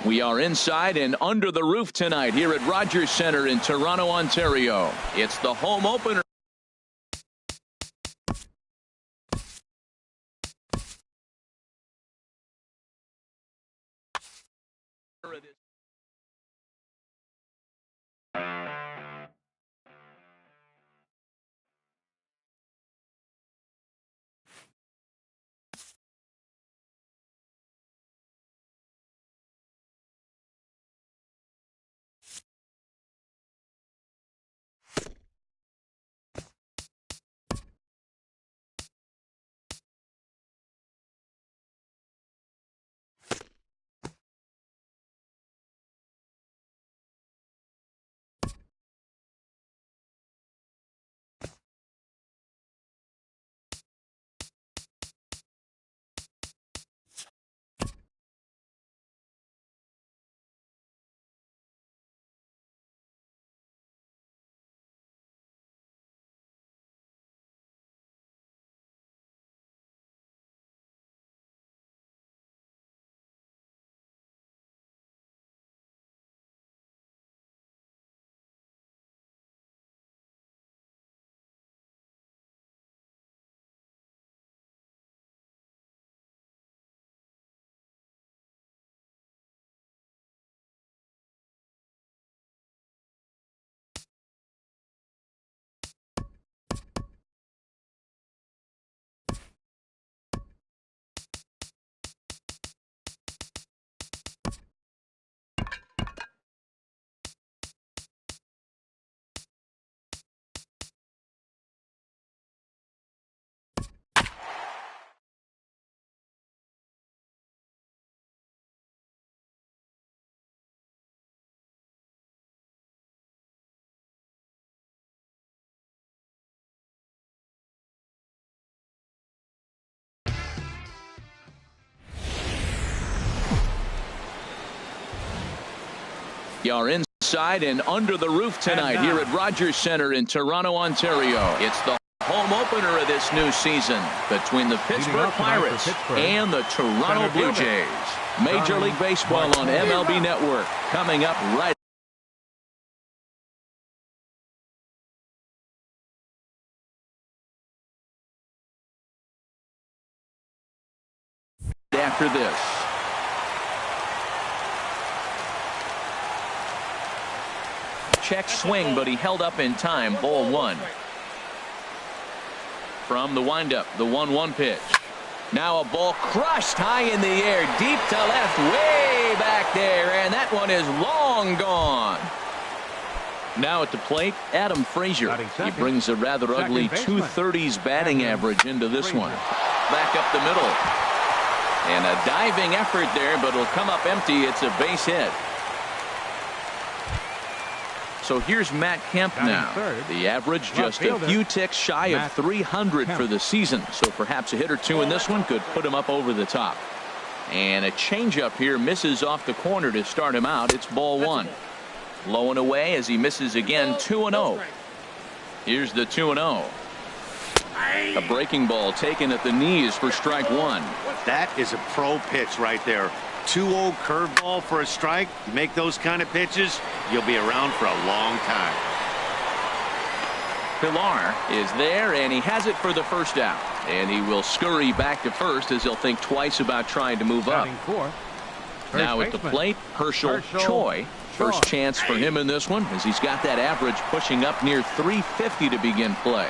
We are inside and under the roof tonight here at Rogers Centre in Toronto, Ontario. It's the home opener. We are inside and under the roof tonight here at Rogers Centre in Toronto, Ontario. It's the home opener of this new season between the Pittsburgh Pirates and the Toronto Blue Jays. Major League Baseball on MLB Network coming up right after this. Check swing, but he held up in time. Ball one. From the windup, the 1-1 pitch. Now a ball crushed high in the air, deep to left, way back there, and that one is long gone. Now at the plate, Adam Frazier. He brings a rather ugly 230s batting average into this one. Back up the middle. And a diving effort there, but it'll come up empty. It's a base hit. So here's Matt Kemp now. The average just a few ticks shy of 300 for the season. So perhaps a hit or two in this one could put him up over the top. And a changeup here misses off the corner to start him out. It's ball one. Low and away as he misses again. 2-0. Here's the 2-0. A breaking ball taken at the knees for strike one. That is a pro pitch right there. 2-0 curveball for a strike. You make those kind of pitches, you'll be around for a long time. Pilar is there, and he has it for the first out. And he will scurry back to first as he'll think twice about trying to move up. Now at the plate, Herschel Choi. First chance for him in this one as he's got that average pushing up near 350 to begin play.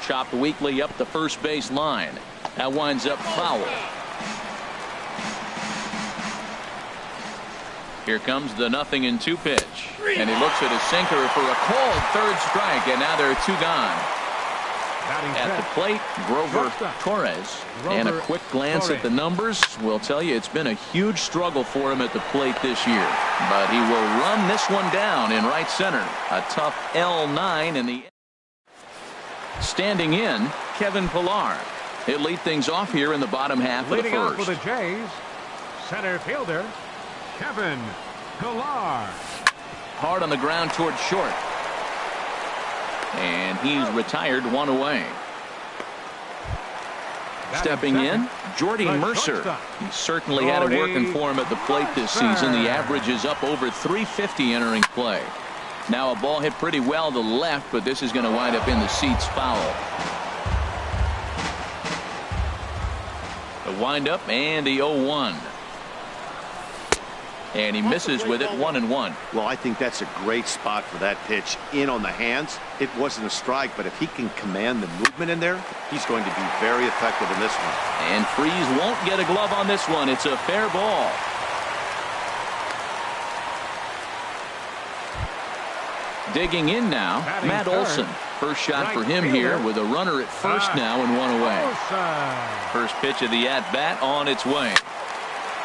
Chopped weakly up the first base line. That winds up foul. Here comes the 0-2 pitch. And he looks at his sinker for a called third strike, and now there are two gone. At the plate, Grover Torres. And a quick glance at the numbers will tell you it's been a huge struggle for him at the plate this year. But he will run this one down in right center. A tough L9 in the standing in, Kevin Pilar. He'll lead things off here in the bottom half of the first. Leading off for the Jays, center fielder Kevin Pilar. Hard on the ground towards short. And he's retired, one away. Stepping in, Jordy Mercer. He certainly had it working for him at the plate this season. The average is up over 350 entering play. Now a ball hit pretty well to the left, but this is going to wind up in the seats foul. The windup and the 0-1. And he misses with it, 1-1. Well, I think that's a great spot for that pitch. In on the hands. It wasn't a strike, but if he can command the movement in there, he's going to be very effective in this one. And Freese won't get a glove on this one. It's a fair ball. Digging in now, Matt Olson. First shot for him here with a runner at first now and one away. First pitch of the at-bat on its way.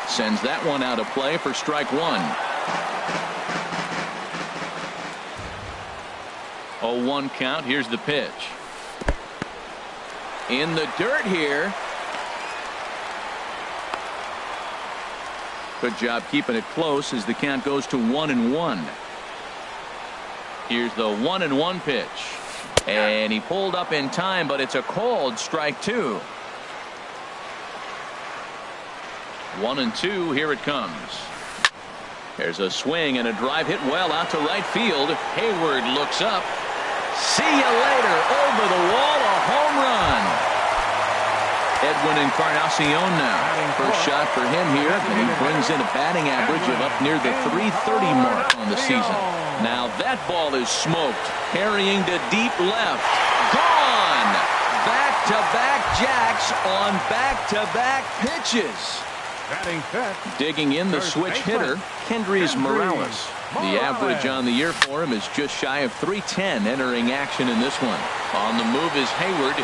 Sends that one out of play for strike one. 0-1 count. Here's the pitch. In the dirt here. Good job keeping it close as the count goes to 1-1. Here's the 1-1 pitch. And he pulled up in time, but it's a called strike two. 1-2. Here it comes. There's a swing and a drive hit well out to right field. Hayward looks up. See you later. Over the wall, a home run. Edwin Encarnacion now. First shot for him here, and he brings in a batting average of up near the .330 mark on the season. Now that ball is smoked. Carrying to deep left. Gone. Back-to-back jacks on back-to-back pitches. Digging in the switch hitter, Kendrys Morales. The average on the year for him is just shy of .310 entering action in this one. On the move is Hayward,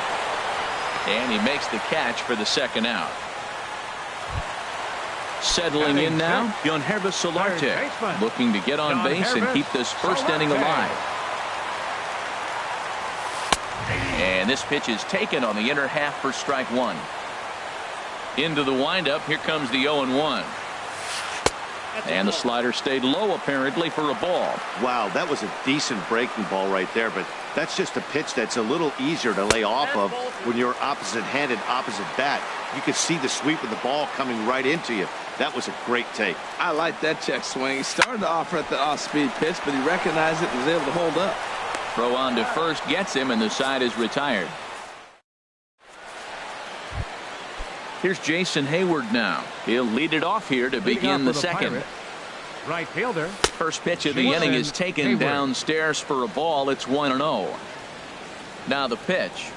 and he makes the catch for the second out. Settling in now, Yangervis Solarte, looking to get on base and keep this first inning alive. And this pitch is taken on the inner half for strike one. Into the windup, here comes the 0-1. And the slider stayed low apparently for a ball. Wow, that was a decent breaking ball right there, but that's just a pitch that's a little easier to lay off of when you're opposite-handed, opposite bat. You could see the sweep of the ball coming right into you. That was a great take. I like that check swing. He started off at the off-speed pitch, but he recognized it and was able to hold up. Throw on to first gets him, and the side is retired. Here's Jason Hayward now. He'll lead it off here to begin the second. Right fielder. First pitch of the inning is taken downstairs for a ball. It's 1-0. Now the pitch.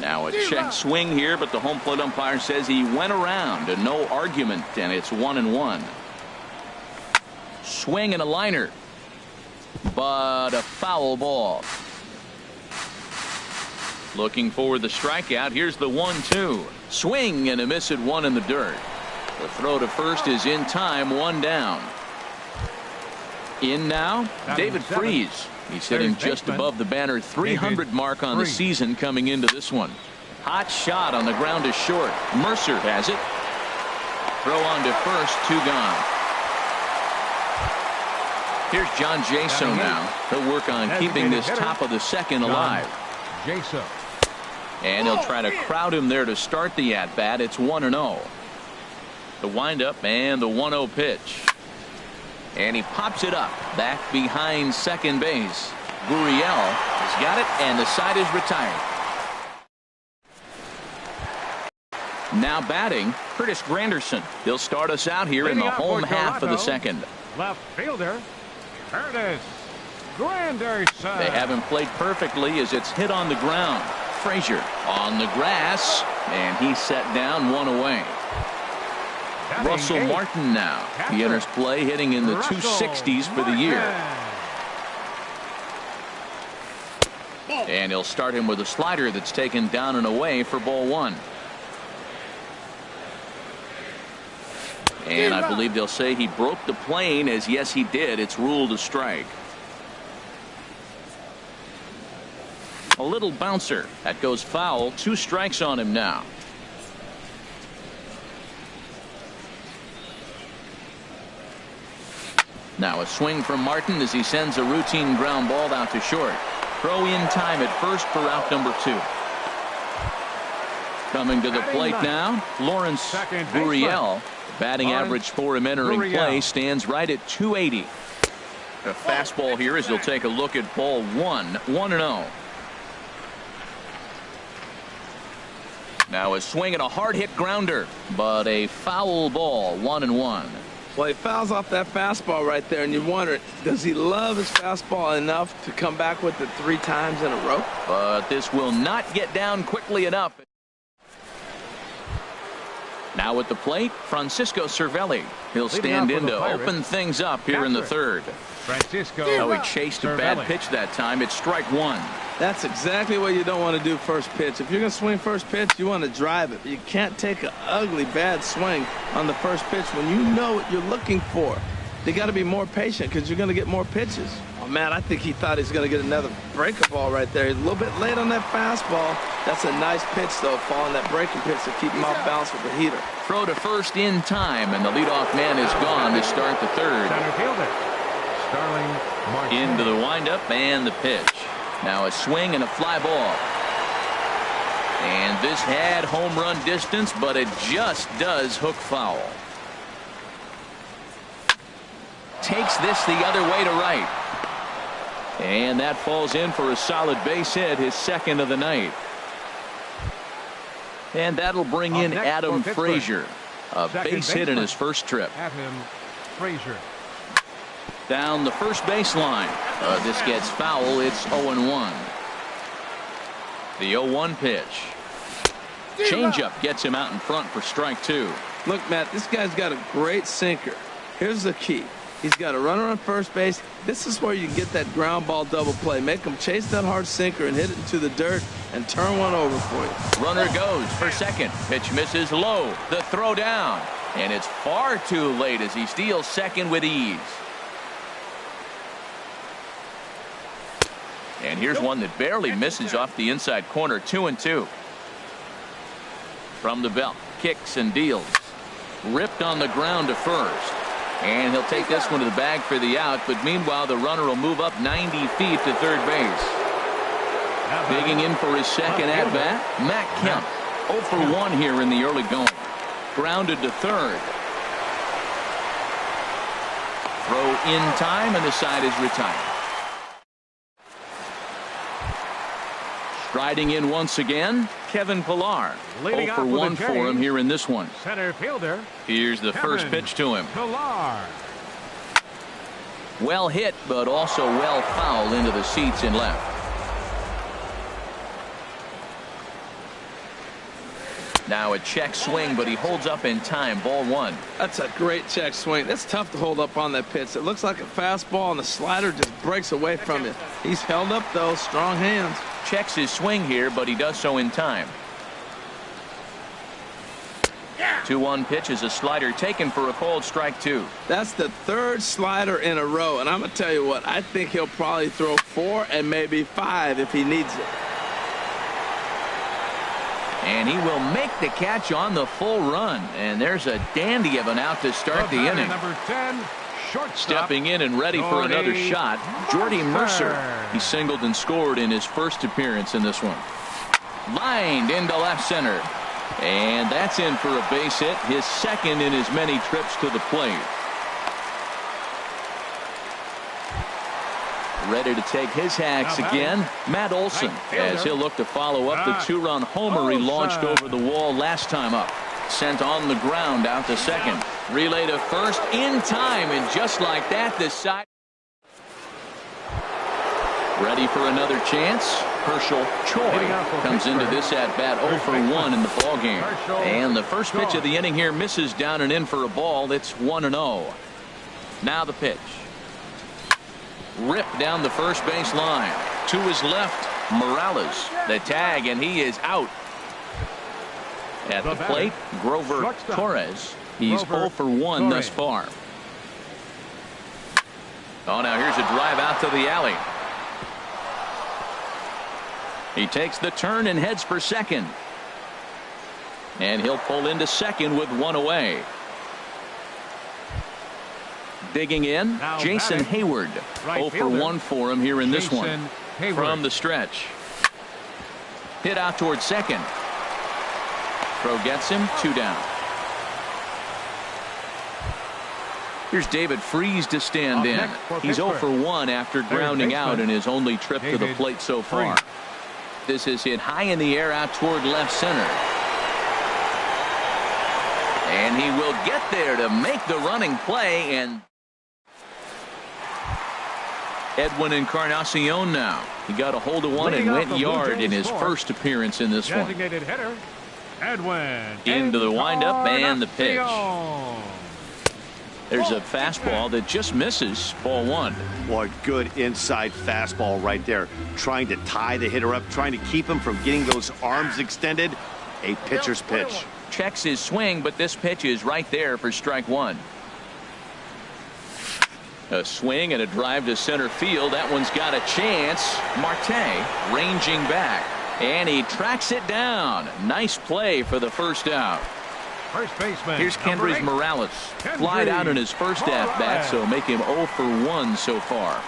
Now a check swing here, but the home plate umpire says he went around and no argument, and it's 1-1. Swing and a liner, but a foul ball. Looking for the strikeout. Here's the 1-2. Swing and a miss at one in the dirt. The throw to first is in time, one down. In now, David Freese. He's hitting just above the banner 300 mark on the season coming into this one. Hot shot on the ground to short. Mercer has it. Throw on to first, two gone. Here's John Jaso now. He'll work on keeping this top of the second alive. Jaso. And he'll try to crowd him there to start the at-bat. It's 1-0. The windup and the 1-0 pitch. And he pops it up back behind second base. Gurriel has got it, and the side is retired. Now batting, Curtis Granderson. He'll start us out here in the home half of the second. Left fielder, Curtis Granderson. They have him played perfectly as it's hit on the ground. Frazier on the grass, and he's set down, one away. Russell Martin now. He enters play hitting in the 260s for the year. And he'll start him with a slider that's taken down and away for ball one. And I believe they'll say he broke the plane, as yes he did. It's ruled a strike. A little bouncer. That goes foul. 2 strikes on him now. Now a swing from Martin as he sends a routine ground ball out to short. Throw in time at first for out number 2. Coming to the plate now, Lawrence Gurriel. Batting average for him entering play stands right at 280. A fastball here as he'll take a look at ball 1-0. Now a swing and a hard hit grounder, but a foul ball, 1-1. Well, he fouls off that fastball right there, and you wonder, does he love his fastball enough to come back with it 3 times in a row? But this will not get down quickly enough. Now at the plate, Francisco Cervelli. He'll stand in to open things up here in the third. Oh, he chased a bad pitch that time. It's strike 1. That's exactly what you don't want to do first pitch. If you're going to swing first pitch, you want to drive it. You can't take an ugly, bad swing on the first pitch when you know what you're looking for. You got to be more patient because you're going to get more pitches. Oh, man, I think he thought he's going to get another breaker ball right there. He's a little bit late on that fastball. That's a nice pitch, though, following that breaking pitch to keep him off balance with the heater. Throw to first in time, and the leadoff man is gone to start the third. Into the windup and the pitch. Now a swing and a fly ball. And this had home run distance, but it just does hook foul. Takes this the other way to right. And that falls in for a solid base hit, his second of the night. And that'll bring in Adam Frazier. A base hit in his first trip. Down the first baseline. This gets foul. It's 0-1. The 0-1 pitch. Changeup gets him out in front for strike 2. Look, Matt, this guy's got a great sinker. Here's the key. He's got a runner on first base. This is where you get that ground ball double play. Make him chase that hard sinker and hit it into the dirt and turn one over for you. Runner goes for second. Pitch misses low. The throw down. And it's far too late as he steals second with ease. And here's one that barely misses off the inside corner. 2-2. From the belt. Kicks and deals. Ripped on the ground to first. And he'll take this one to the bag for the out. But meanwhile, the runner will move up 90 feet to third base. Digging in for his second at-bat, Matt Kemp. 0 for 1 here in the early going. Grounded to third. Throw in time, and the side is retired. Striding in once again, Kevin Pillar. 0 for 1 for him here in this one. Center fielder. Here's the first pitch to him. Pillar. Well hit, but also well fouled into the seats in left. Now a check swing, but he holds up in time. Ball 1. That's a great check swing. That's tough to hold up on that pitch. It looks like a fastball, and the slider just breaks away from you. He's held up, though. Strong hands. Checks his swing here, but he does so in time. 2-1 pitch is a slider taken for a called strike 2. That's the third slider in a row, and I'm going to tell you what, I think he'll probably throw 4 and maybe 5 if he needs it. And he will make the catch on the full run. And there's a dandy of an out to start the inning. Number 10, shortstop. Stepping in and ready for another shot, Jordy Mercer. He singled and scored in his first appearance in this one. Lined into left center. And that's in for a base hit, his second in as many trips to the plate. Ready to take his hacks again, Matt Olson, as he'll look to follow up the 2-run homer he launched over the wall last time up. Sent on the ground out to second. Relay to first in time, and just like that, the side. Ready for another chance. Herschel Choi comes into this at-bat 0 for 1 in the ballgame. And the first pitch of the inning here misses down and in for a ball. It's 1-0. Now the pitch. Rip down the first base line. To his left, Morales. The tag, and he is out. At the plate, Grover Torres. He's 0 for 1 thus far. Oh, now here's a drive out to the alley. He takes the turn and heads for second. And he'll pull into second with one away. Digging in, now Jason Hayward. Right 0 for 1 for him here in this one. Hayward. From the stretch. Hit out towards second. Throw gets him, 2 down. Here's David Freese to stand in. He's 0 for 1 after grounding out in his only trip to the plate so far. This is hit high in the air out toward left center. And he will get there to make the running play. And Edwin Encarnacion now. He got a hold of one and went yard in his first appearance in this one. Hitter, Edwin into the windup and the pitch. There's a fastball that just misses, ball 1. What good inside fastball right there. Trying to tie the hitter up, trying to keep him from getting those arms extended. A pitcher's pitch. Checks his swing, but this pitch is right there for strike 1. A swing and a drive to center field. That one's got a chance. Marte ranging back, and he tracks it down. Nice play for the first out. First baseman. Here's Kendrys Morales. Flied out in his first at-bat, so make him 0 for 1 so far.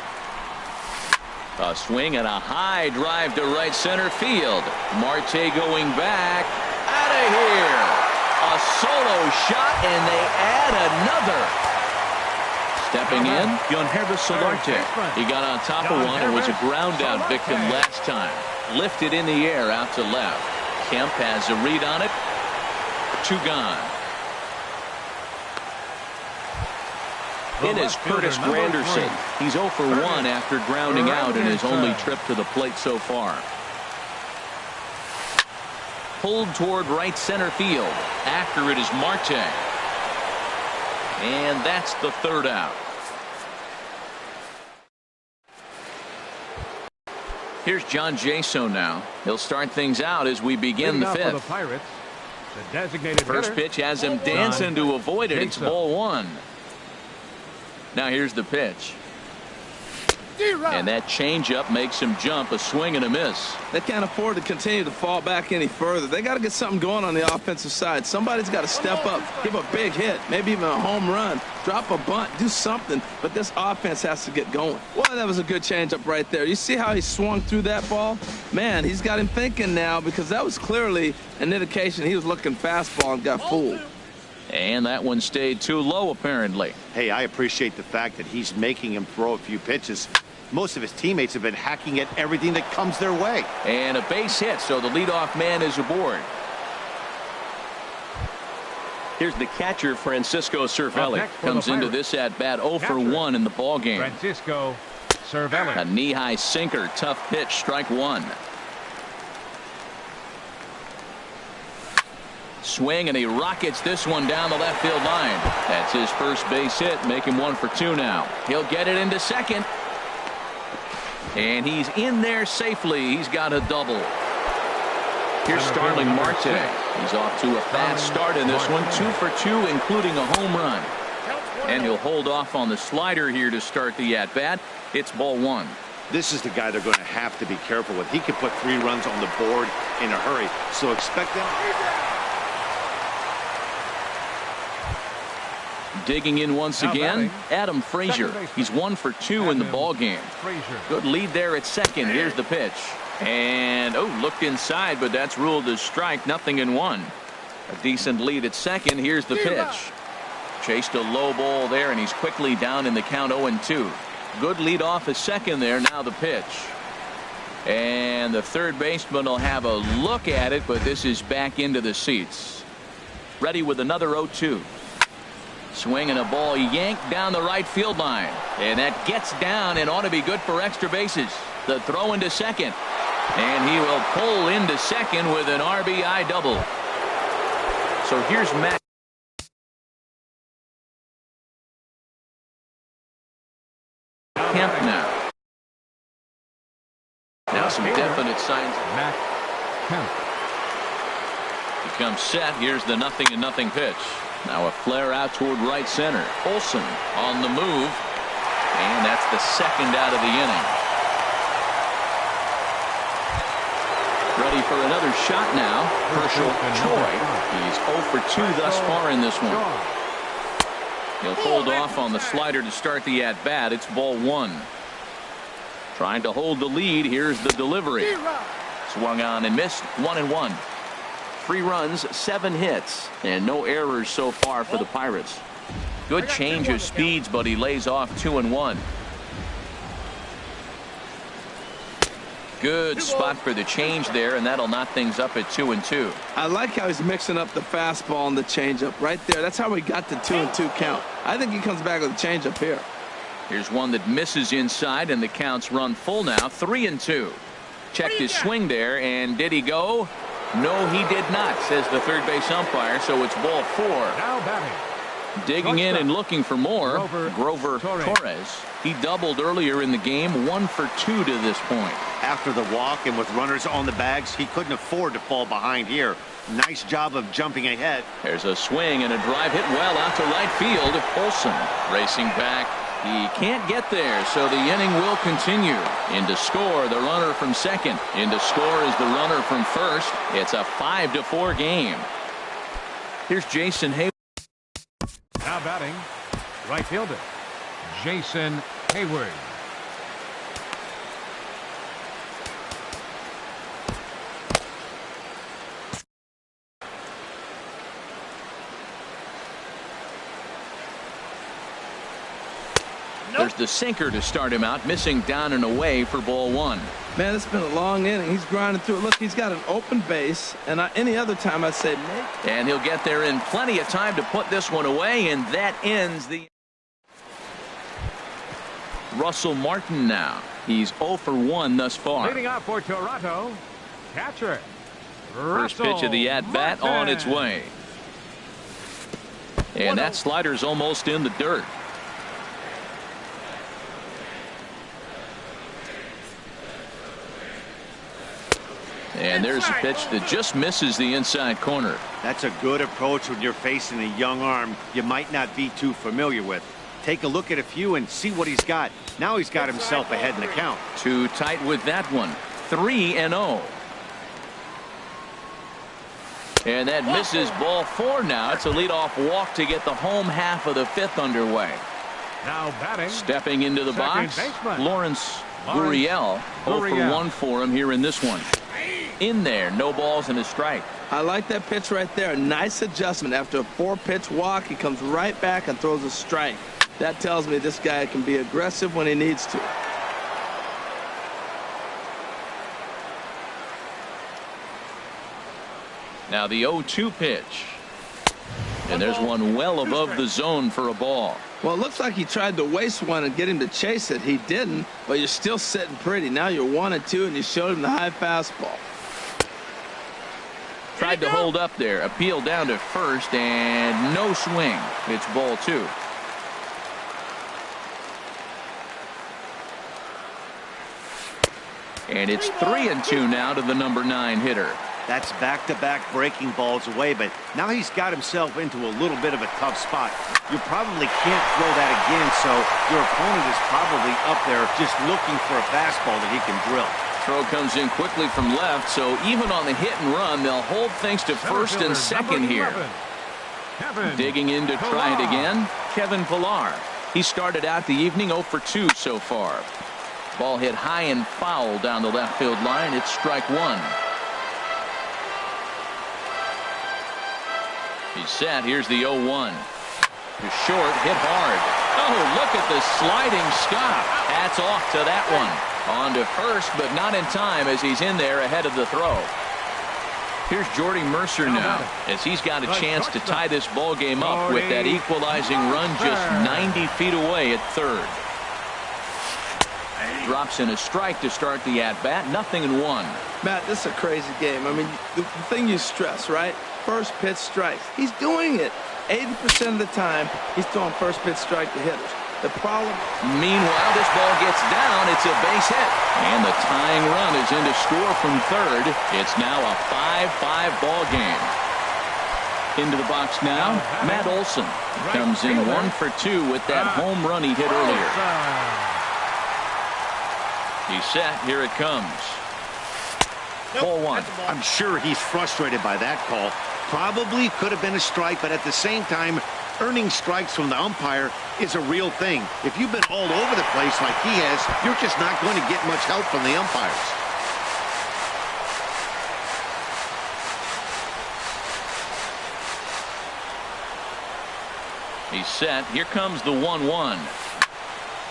A swing and a high drive to right center field. Marte going back. Out of here. A solo shot, and they add another. Stepping in, Yonhervis Solarte. He got on top of one and was a ground out victim last time. Lifted in the air out to left. Kemp has a read on it. 2 gone. In is Curtis Granderson. He's 0 for 1 after grounding out in his only trip to the plate so far. Pulled toward right center field. After it is Marte. And that's the 3rd out. Here's John Jaso now. He'll start things out as we begin the 5th. First pitch has him dancing to avoid it. It's ball 1. Now here's the pitch. And that changeup makes him jump. A swing and a miss. They can't afford to continue to fall back any further. They got to get something going on the offensive side. Somebody's got to step up, give a big hit, maybe even a home run, drop a bunt, do something. But this offense has to get going. Boy, that was a good changeup right there. You see how he swung through that ball? Man, he's got him thinking now, because that was clearly an indication he was looking fastball and got fooled. And that one stayed too low, apparently. Hey, I appreciate the fact that he's making him throw a few pitches. Most of his teammates have been hacking at everything that comes their way. And a base hit, so the leadoff man is aboard. Here's the catcher, Francisco Cervelli. Comes into this at-bat 0 for 1 in the ballgame. Francisco Cervelli. A knee-high sinker, tough pitch, strike 1. Swing, and he rockets this one down the left field line. That's his first base hit, make him 1 for 2 now. He'll get it into second. And he's in there safely. He's got a double. Here's Starling Marte. He's off to a fast start in this one. 2 for 2, including a home run. And he'll hold off on the slider here to start the at-bat. It's ball 1. This is the guy they're going to have to be careful with. He could put 3 runs on the board in a hurry. So expect them. Digging in once again, Adam Frazier. He's 1 for 2 in the ball game. Good lead there at second. Here's the pitch. And, looked inside, but that's ruled as strike. Nothing in 1. A decent lead at second. Here's the pitch. Chased a low ball there, and he's quickly down in the count 0-2. Good lead off at second there. Now the pitch. And the third baseman will have a look at it, but this is back into the seats. Ready with another 0-2. Swing and a ball yanked down the right field line. And that gets down and ought to be good for extra bases. The throw into second. And he will pull into second with an RBI double. So here's Matt Kemp now. Now some definite signs. Matt Kemp. He comes set. Here's the 0-0 pitch. Now a flare out toward right center. Olsen on the move. And that's the second out of the inning. Ready for another shot now. Herschel Choi. He's 0 for 2 thus far in this one. He'll hold off on the slider to start the at-bat. It's ball 1. Trying to hold the lead. Here's the delivery. Swung on and missed. 1-1. 3 runs, 7 hits, and no errors so far for the Pirates. Good change of speeds, but he lays off 2-1. Good spot for the change there, and that'll knock things up at 2-2. I like how he's mixing up the fastball and the changeup right there. That's how we got the 2-2 count. I think he comes back with a changeup here. Here's one that misses inside, and the count's run full now, 3-2. Checked his swing there, and did he go? No, he did not, says the third base umpire, so it's ball 4. Now batting. Digging in and looking for more, Grover Torres. He doubled earlier in the game, 1 for 2 to this point. After the walk and with runners on the bags, he couldn't afford to fall behind here. Nice job of jumping ahead. There's a swing and a drive hit well out to right field. Olsen racing back. He can't get there, so the inning will continue. In to score, the runner from second. In to score is the runner from first. It's a 5-4 game. Here's Jason Hayward. Now batting, right fielder, Jason Hayward. There's the sinker to start him out, missing down and away for ball 1. Man, it's been a long inning. He's grinding through it. Look, he's got an open base, and any other time I'd say make. And he'll get there in plenty of time to put this one away, and that ends the. Russell Martin now. He's 0 for 1 thus far. Leading off for Toronto, catcher. First pitch of the at-bat on its way. And that slider's almost in the dirt. And there's a pitch that just misses the inside corner. That's a good approach when you're facing a young arm you might not be too familiar with. Take a look at a few and see what he's got. Now he's got himself ahead in the count. Too tight with that one. 3-0. And that misses ball 4 now. It's a leadoff walk to get the home half of the 5th underway. Now batting. Stepping into the box, baseman. Lawrence Gurriel. 0 for 1 for him here in this one. In there, no balls and a strike. I like that pitch right there. Nice adjustment. After a 4-pitch walk, he comes right back and throws a strike. That tells me this guy can be aggressive when he needs to. Now the 0-2 pitch. And there's one well above the zone for a ball. Well, it looks like he tried to waste one and get him to chase it. He didn't, but you're still sitting pretty. Now you're 1-2, and you showed him the high fastball. Tried to hold up there. Appeal down to first, and no swing. It's ball 2. And it's 3-2 now to the number 9 hitter. That's back-to-back breaking balls away, but now he's got himself into a little bit of a tough spot. You probably can't throw that again, so your opponent is probably up there just looking for a fastball that he can drill. Throw comes in quickly from left, so even on the hit and run, they'll hold things to first and second here. Digging in to try it again, Kevin Pillar. He started out the evening 0 for 2 so far. Ball hit high and foul down the left field line. It's strike 1. He's set. Here's the 0-1. To short, hit hard. Oh, look at the sliding stop. Hats off to that one. On to first, but not in time as he's in there ahead of the throw. Here's Jordy Mercer now as he's got a chance to tie this ball game up with that equalizing run just 90 feet away at third. Drops in a strike to start the at-bat. 0-1. Matt, this is a crazy game. I mean, the thing you stress, right? First pitch strikes. He's doing it. 80% of the time, he's throwing first pitch strike to hitters. The problem. Meanwhile, this ball gets down. It's a base hit. And the tying run is in to score from third. It's now a 5-5 ball game. Into the box now, Matt Olson. Comes in 1 for 2 with that home run he hit earlier. He's set. Here it comes. Ball 1. I'm sure he's frustrated by that call. Probably could have been a strike, but at the same time, earning strikes from the umpire is a real thing. If you've been all over the place like he has, you're just not going to get much help from the umpires. He's set. Here comes the 1-1.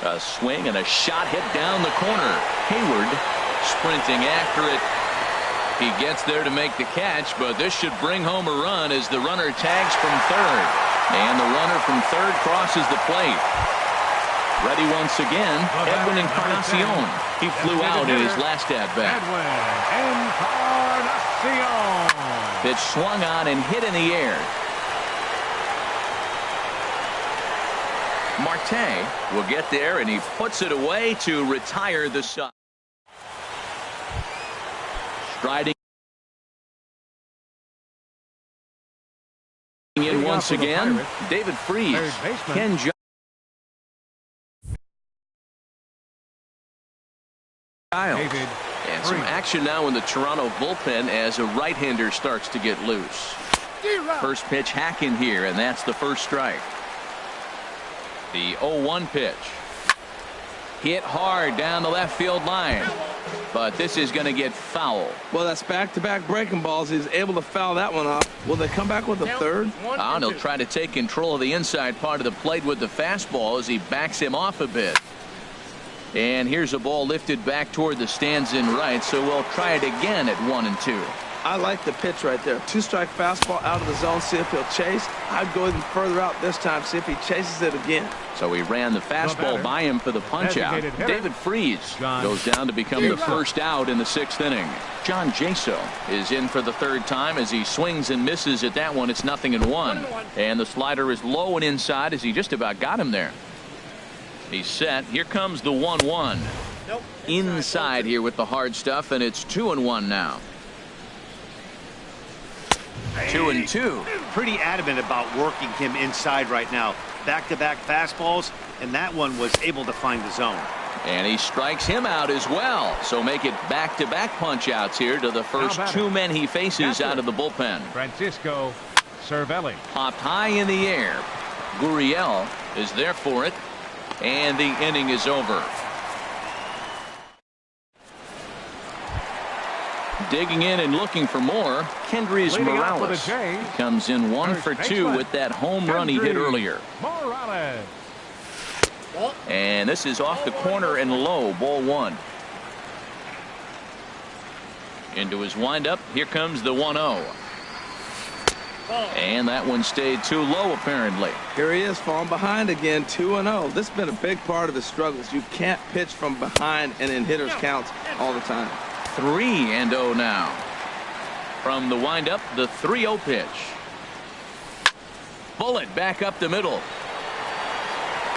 A swing and a shot hit down the corner. Hayward sprinting after it. He gets there to make the catch, but this should bring home a run as the runner tags from third. And the runner from third crosses the plate. Ready once again, Edwin Encarnacion. He flew out in his last at-bat. Edwin Encarnacion. Pitch swung on and hit in the air. Marte will get there, and he puts it away to retire the side. Striding in once again, David Freese. Ken Giles. And some action now in the Toronto bullpen as a right-hander starts to get loose. First pitch hack in here, and that's the first strike. The 0-1 pitch. Hit hard down the left field line. But this is going to get foul. Well, that's back-to-back breaking balls. He's able to foul that one off. Will they come back with a third? And he'll try to take control of the inside part of the plate with the fastball as he backs him off a bit. And here's a ball lifted back toward the stands in right, so we'll try it again at 1-2. I like the pitch right there. Two-strike fastball out of the zone, see if he'll chase. I'd go even further out this time, see if he chases it again. So he ran the fastball by him for the punch-out. David Freese goes down to become the first out in the 6th inning. John Jaso is in for the third time as he swings and misses at that one. It's 0-1. And the slider is low and inside as he just about got him there. He's set. Here comes the 1-1. Inside here with the hard stuff, and it's 2-1 now. 2-2. Pretty adamant about working him inside right now. Back-to-back fastballs, and that one was able to find the zone. And he strikes him out as well. So make it back-to-back punch-outs here to the first two men he faces out of the bullpen. Francisco Cervelli. Popped high in the air. Gurriel is there for it. And the inning is over. Digging in and looking for more, Kendrys Morales comes in 1 for 2 with that home run he hit earlier. Morales. And this is off the corner and low, ball 1. Into his windup, here comes the 1-0. And that one stayed too low, apparently. Here he is, falling behind again, 2-0. This has been a big part of his struggles. You can't pitch from behind and in hitters' counts all the time. 3-0 now. From the windup, the 3-0 pitch. Bullet back up the middle.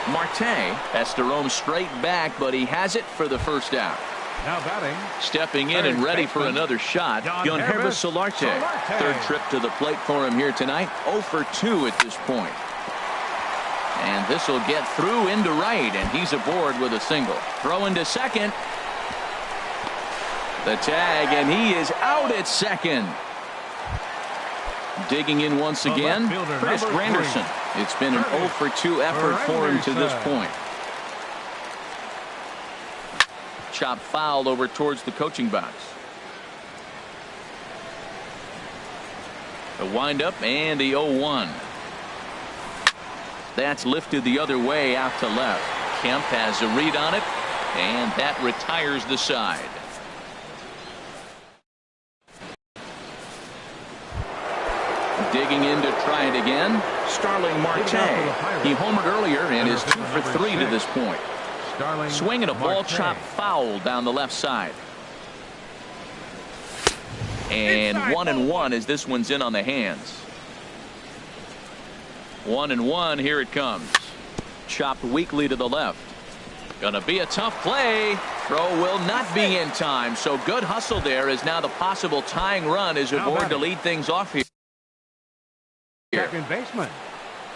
Marte has to roam straight back, but he has it for the first out. Now batting. Stepping in and ready for another shot, Yohannes Solarte. Third trip to the plate for him here tonight. 0 for 2 at this point. And this will get through into right, and he's aboard with a single. Throw into second. The tag, and he is out at second. Digging in once again, Chris Granderson. It's been an 0 for 2 effort for him to this point. Chop fouled over towards the coaching box. The windup and the 0-1. That's lifted the other way out to left. Kemp has a read on it, and that retires the side. Digging in to try it again, Starling Marte. He homered earlier and is 2 for 3 to this point. Swinging a ball chopped foul down the left side. And 1-1 as this one's in on the hands. 1-1, here it comes. Chopped weakly to the left. Gonna be a tough play. Throw will not be in time. So good hustle there as now the possible tying run is aboard to lead things off here. Second baseman,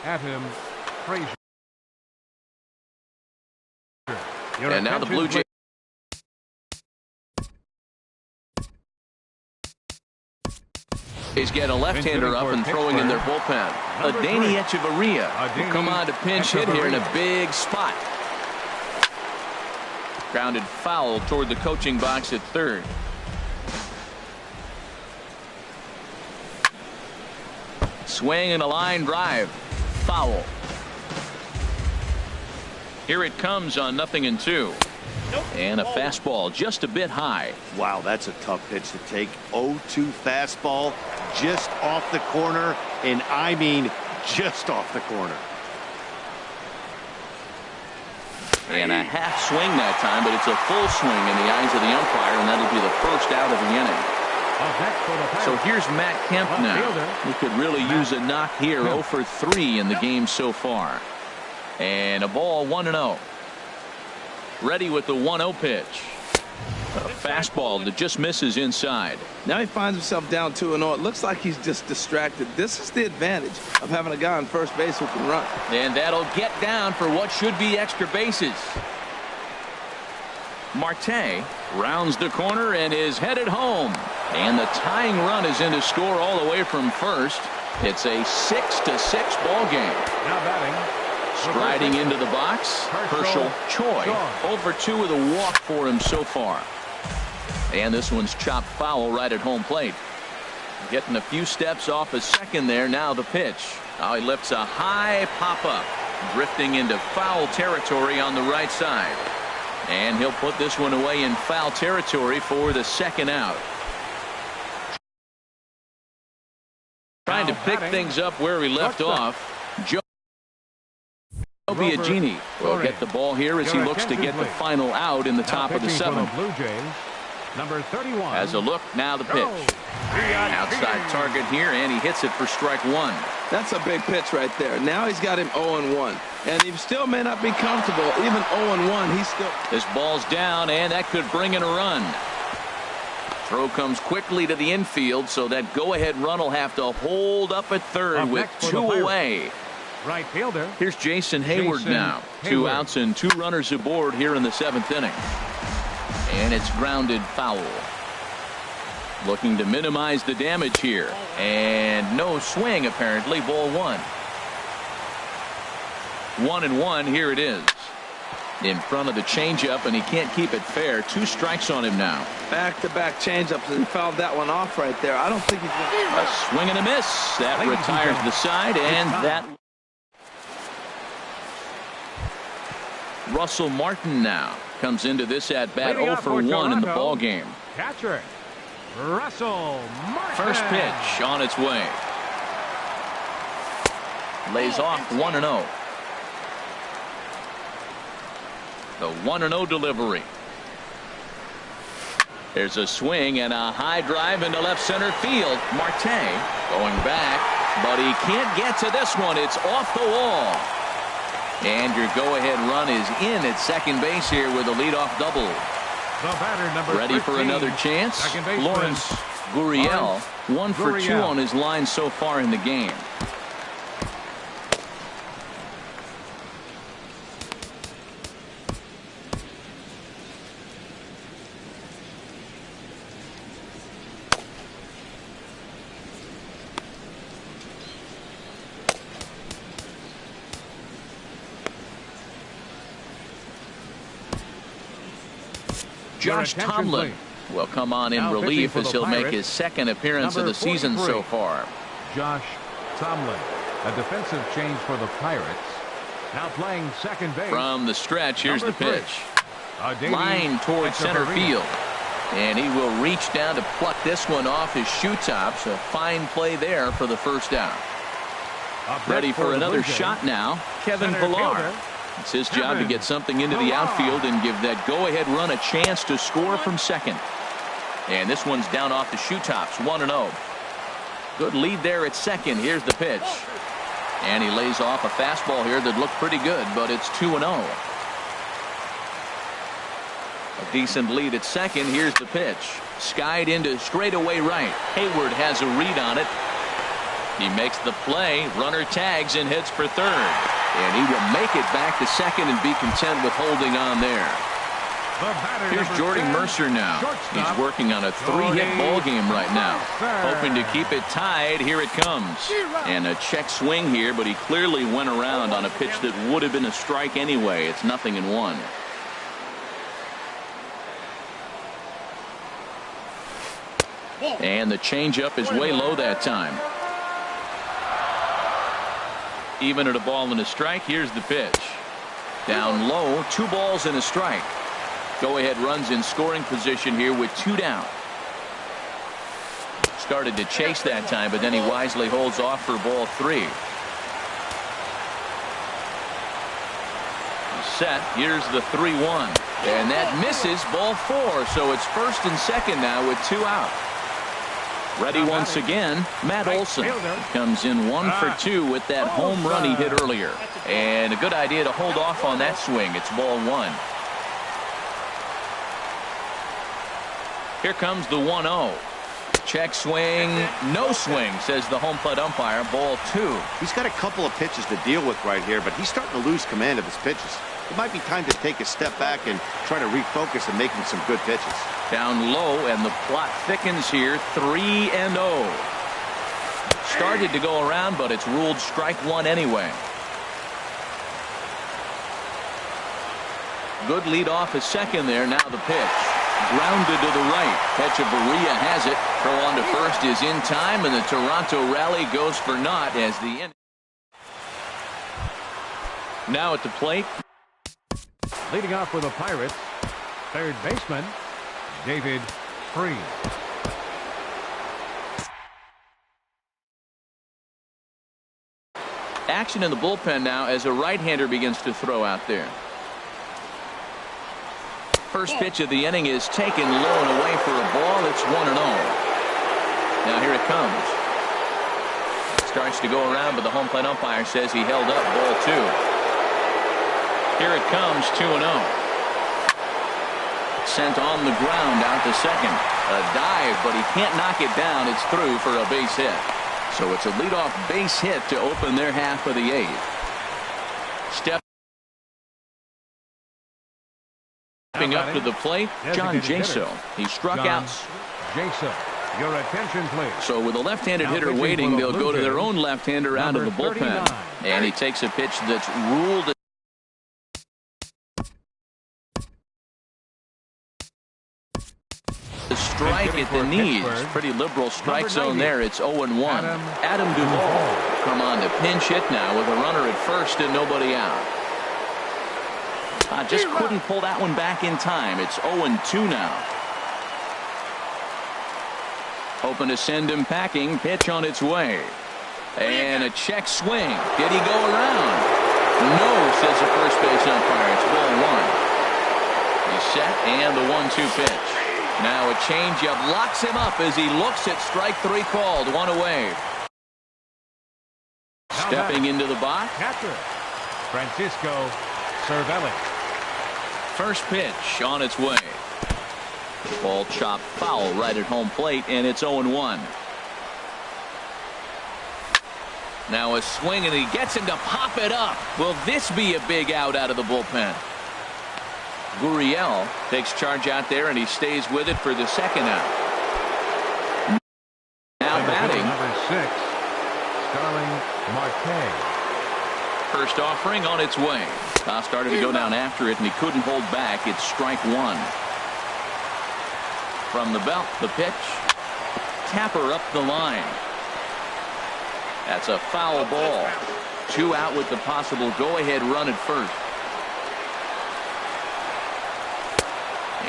Adam Frazier. And now the Blue Jays. He's getting a left-hander up and throwing in their bullpen. Adeiny Echeverria will come on to pinch hit here in a big spot. Grounded foul toward the coaching box at third. Swing and a line drive. Foul. Here it comes on 0-2. And a fastball just a bit high. Wow, that's a tough pitch to take. 0-2 fastball just off the corner, and I mean just off the corner. And a half swing that time, but it's a full swing in the eyes of the umpire, and that'll be the first out of the inning. So here's Matt Kemp now. He could really use a knock here. 0 for 3 in the game so far. And a ball 1-0. Ready with the 1-0 pitch. A fastball that just misses inside. Now he finds himself down 2-0. It looks like he's just distracted. This is the advantage of having a guy on first base who can run. And that'll get down for what should be extra bases. Marte rounds the corner and is headed home. And the tying run is in to score all the way from first. It's a 6-6 ball game. Now batting. Striding into the box, Herschel Choi. 0 for 2 with a walk for him so far. And this one's chopped foul right at home plate. Getting a few steps off a second there. Now the pitch. He lifts a high pop-up. Drifting into foul territory on the right side. And he'll put this one away in foul territory for the second out. Trying to pick things up where we left off. Biagini will get the ball here as he looks to get the final out in the top of the 7th. Number 31. As a look, now the pitch. Outside target here, and he hits it for strike 1. That's a big pitch right there. Now he's got him 0-1. And he still may not be comfortable. Even 0-1, he's still... This ball's down, and that could bring in a run. Throw comes quickly to the infield, so that go-ahead run will have to hold up at third with 2 away. Right fielder. Here's Jason Hayward now. 2 outs and 2 runners aboard here in the 7th inning. And it's grounded foul. Looking to minimize the damage here. And no swing apparently. Ball 1. 1-1. Here it is. In front of the changeup, and he can't keep it fair. 2 strikes on him now. Back-to-back changeups, and fouled that one off right there. I don't think he's going to... A swing and a miss. That retires the side, and that... Russell Martin now comes into this at bat 0 for 1 in the ball game. Catcher Russell Martin. First pitch on its way. Lays off 1-0. The 1-0 delivery. There's a swing and a high drive into left center field. Marte going back, but he can't get to this one. It's off the wall. And your go-ahead run is in at second base here with a leadoff double. The batter, number Ready 13, for another chance. Lawrence Gurriel, 1 for 2 on his line so far in the game. Josh Tomlin will come on in relief as he'll make his second appearance of the season so far. Josh Tomlin, a defensive change for the Pirates. Now playing second base. From the stretch, here's the pitch. Line towards center field. And he will reach down to pluck this one off his shoe tops. A fine play there for the first out. Ready for another shot now. Kevin Pillar. It's his job to get something into the outfield and give that go-ahead run a chance to score from second. And this one's down off the shoe tops. 1-0. Good lead there at second. Here's the pitch. And he lays off a fastball here that looked pretty good, but it's 2-0. A decent lead at second. Here's the pitch. Skied into straightaway right. Hayward has a read on it. He makes the play. Runner tags and heads for third. And he will make it back to second and be content with holding on there. Here's Jordy Mercer now. He's working on a 3-hit ball game right now. Hoping to keep it tied. Here it comes. And a check swing here, but he clearly went around on a pitch that would have been a strike anyway. It's 0-1. And the changeup is way low that time. Even at a ball and a strike. Here's the pitch. Down low, 2 balls and a strike. Go-ahead runs in scoring position here with 2 down. Started to chase that time, but then he wisely holds off for ball 3. Set. Here's the 3-1. And that misses, ball 4. So it's first and second now with 2 out. Ready once again, Matt Olson. Comes in 1 for 2 with that home run he hit earlier. And a good idea to hold off on that swing. It's ball 1. Here comes the 1-0. Check swing, no swing, says the home plate umpire. Ball 2. He's got a couple of pitches to deal with right here, but he's starting to lose command of his pitches. It might be time to take a step back and try to refocus and making some good pitches. Down low, and the plot thickens here. 3-0. Started to go around, but it's ruled strike 1 anyway. Good lead off at second there. Now the pitch. Grounded to the right. Hechavarria has it. Throw on to first is in time, and the Toronto rally goes for naught as the end. Now at the plate. Leading off for the Pirates, third baseman, David Freese. Action in the bullpen now as a right-hander begins to throw out there. First pitch of the inning is taken low and away for a ball. It's 1-0. Now here it comes. Starts to go around, but the home plate umpire says he held up ball 2. Here it comes, 2-0. Sent on the ground out to second. A dive, but he can't knock it down. It's through for a base hit. So it's a leadoff base hit to open their half of the 8th. Stepping up to the plate, John Jaso. He struck out. Jaso, your attention, please. So with a left-handed hitter waiting, they'll go to their own left-hander out of the bullpen. And he takes a pitch that's ruled a strike at the knees. Pretty liberal strike zone there. It's 0-1. Adam Duvall come on to pinch hit now with a runner at first and nobody out. Just couldn't pull that one back in time. It's 0-2 now. Hoping to send him packing. Pitch on its way. And a check swing. Did he go around? No, says the first base umpire. It's ball 1. He's set, and the 1-2 pitch. Now a changeup locks him up as he looks at strike 3 called. 1 away. Stepping into the box. Catcher, Francisco Cervelli. First pitch on its way. Ball chopped foul right at home plate, and it's 0-1. Now a swing, and he gets him to pop it up. Will this be a big out of the bullpen? Gurriel takes charge out there, and he stays with it for the second out. Now batting. Number 6, Starling Marte. First offering on its way. Started to go down after it, and he couldn't hold back. It's strike 1. From the belt, the pitch. Tapper up the line. That's a foul ball. 2 out with the possible go-ahead run at first.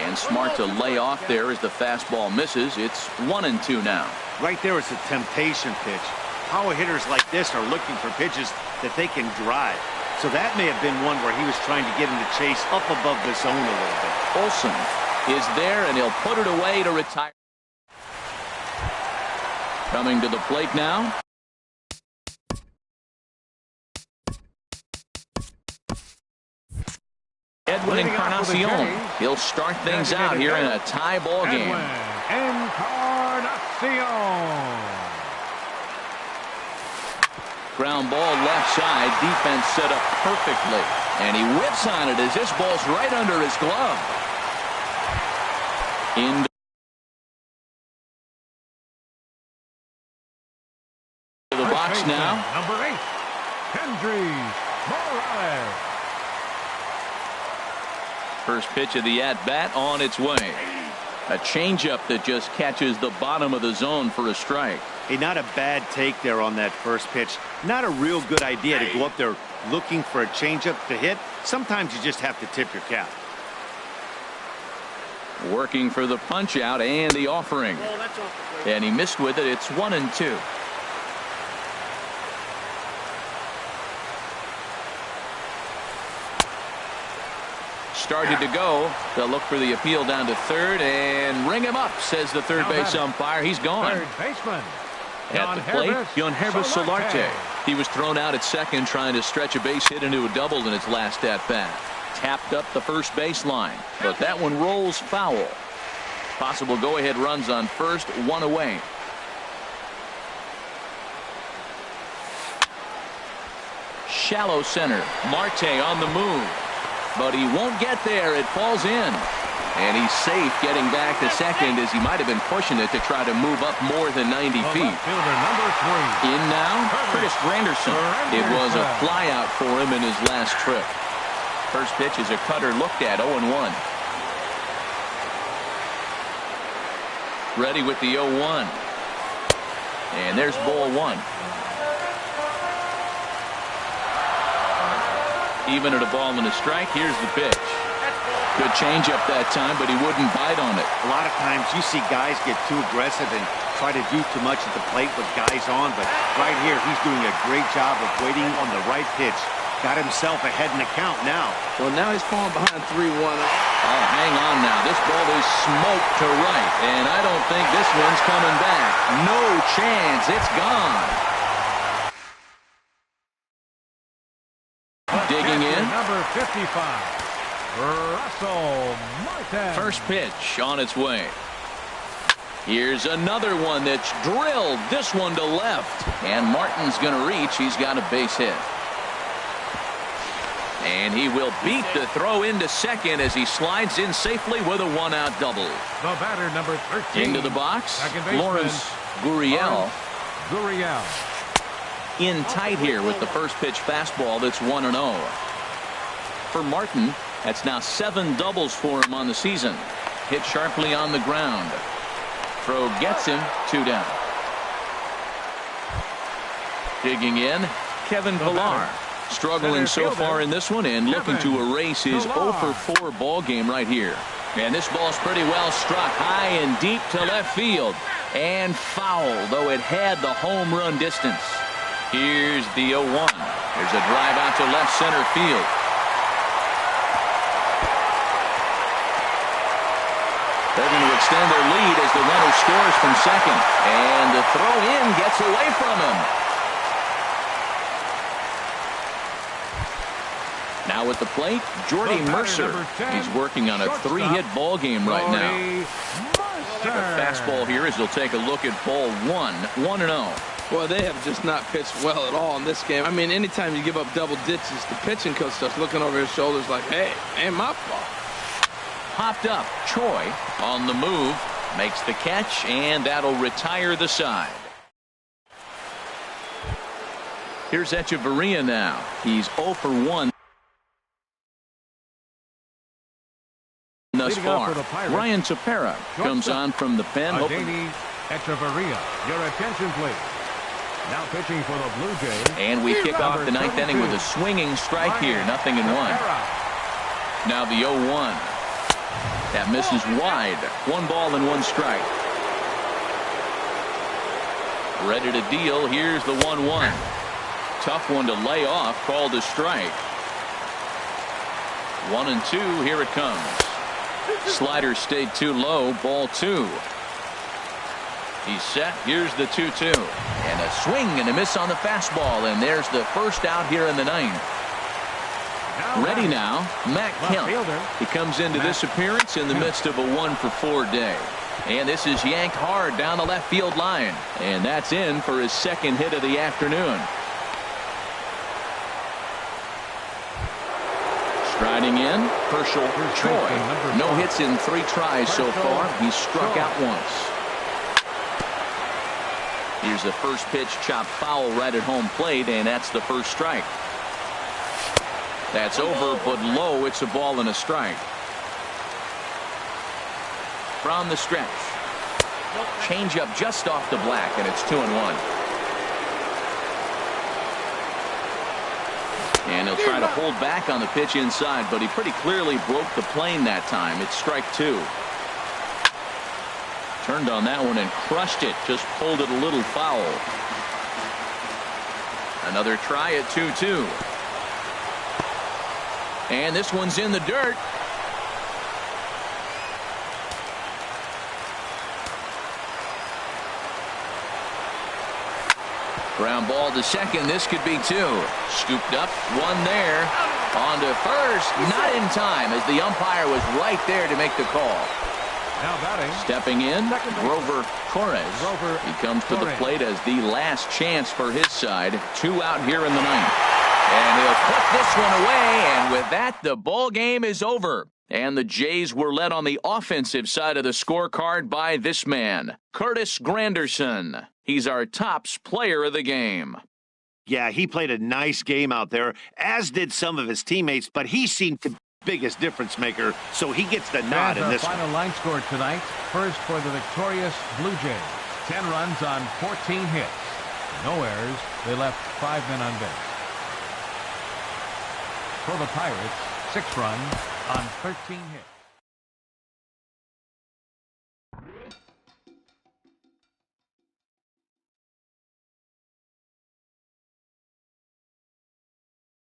And smart to lay off there as the fastball misses. It's 1-2 now. Right there is a temptation pitch. Power hitters like this are looking for pitches that they can drive. So that may have been one where he was trying to get him to chase up above the zone a little bit. Olson is there, and he'll put it away to retire. Coming to the plate now. Edwin Encarnacion. He'll start things out here in a tie ball game. Encarnacion. Ground ball left side. Defense set up perfectly. And he whips on it as this ball's right under his glove. Into the box now. Number 8, Hendrys Morales. First pitch of the at-bat on its way. A changeup that just catches the bottom of the zone for a strike. Hey, not a bad take there on that first pitch. Not a real good idea to go up there looking for a changeup to hit, sometimes you just have to tip your cap. Working for the punch out and the offering. And he missed with it. It's 1-2. Started to go. They'll look for the appeal down to third and ring him up, says the third base umpire. He's gone. Third baseman. At the plate, Yonhervis Solarte. He was thrown out at second trying to stretch a base hit into a double in his last at-bat. Tapped up the first baseline, but that one rolls foul. Possible go-ahead runs on first, one away. Shallow center. Marte on the move, but he won't get there. It falls in. And he's safe getting back to second as he might have been pushing it to try to move up more than 90 feet. In now, Curtis Granderson. It was a flyout for him in his last trip. First pitch is a cutter looked at, 0-1. Ready with the 0-1. And there's ball one. Even at a ball and a strike, here's the pitch. Good changeup that time, but he wouldn't bite on it. A lot of times you see guys get too aggressive and try to do too much at the plate with guys on, but right here he's doing a great job of waiting on the right pitch. Got himself ahead in the count now. Well, now he's falling behind 3-1. Oh, hang on now. This ball is smoked to right, and I don't think this one's coming back. No chance. It's gone. Digging in. Number 55. Russell Martin. First pitch on its way. Here's another one that's drilled. This one to left. And Martin's going to reach. He's got a base hit. And he will beat the throw into second as he slides in safely with a one-out double. The batter, number 13. Into the box, Lawrence Gurriel. In tight here with the first pitch fastball that's 1-0. For Martin, that's now 7 doubles for him on the season. Hit sharply on the ground. Throw gets him, 2 down. Digging in, Kevin Pillar. Struggling so far in this one and looking to erase his 0-for-4 ball game right here. And this ball's pretty well struck high and deep to left field. And foul, though it had the home run distance. Here's the 0-1. There's a drive out to left center field. They're going to extend their lead as the runner scores from second. And the throw in gets away from him. Now at the plate, Jordy Mercer. He's working on a 3-hit ball game right now. A fastball here as he'll take a look at ball 1, 1-0. Well, they have just not pitched well at all in this game. I mean, anytime you give up double digits, the pitching coach starts looking over his shoulders like, hey, ain't my fault. Popped up. Choi on the move. Makes the catch, and that'll retire the side. Here's Echeverria now. He's 0-for-1. Thus far. Ryan Tepera comes on from the pen. Echeverria, your attention please. Now pitching for the Blue Jays. And we kick off the 9th inning with a swinging strike here. 0-1. Now the 0-1. That misses wide. 1 ball and 1 strike. Ready to deal. Here's the 1-1. Tough one to lay off. Called a strike. 1-2. Here it comes. Slider stayed too low. Ball 2. He's set. Here's the 2-2. And a swing and a miss on the fastball. And there's the first out here in the 9th. Ready now, Matt Kemp. He comes into this appearance in the midst of a 1-for-4 day. And this is yanked hard down the left field line. And that's in for his 2nd hit of the afternoon. Striding in, Herschel Choi. No hits in 3 tries so far. He's struck out once. Here's the first pitch, chopped foul right at home plate, and that's the first strike. That's over, but low. It's a ball and a strike. From the stretch. Change up just off the black, and it's 2-1. And he'll try to hold back on the pitch inside, but he pretty clearly broke the plane that time. It's strike 2. Turned on that one and crushed it. Just pulled it a little foul. Another try at 2-2. And this one's in the dirt. Ground ball to second. This could be 2. Scooped up. One there. On to first. Not in time as the umpire was right there to make the call. Now batting. Stepping in, Grover Torres. He comes to the plate as the last chance for his side. 2 out here in the 9th. And he'll put this one away. And with that, the ball game is over. And the Jays were led on the offensive side of the scorecard by this man, Curtis Granderson. He's our tops player of the game. Yeah, he played a nice game out there, as did some of his teammates, but he seemed the biggest difference maker, so he gets the nod in this one. Final line score tonight. First for the victorious Blue Jays. 10 runs on 14 hits. No errors. They left 5 men on base. For the Pirates, 6 runs on 13 hits.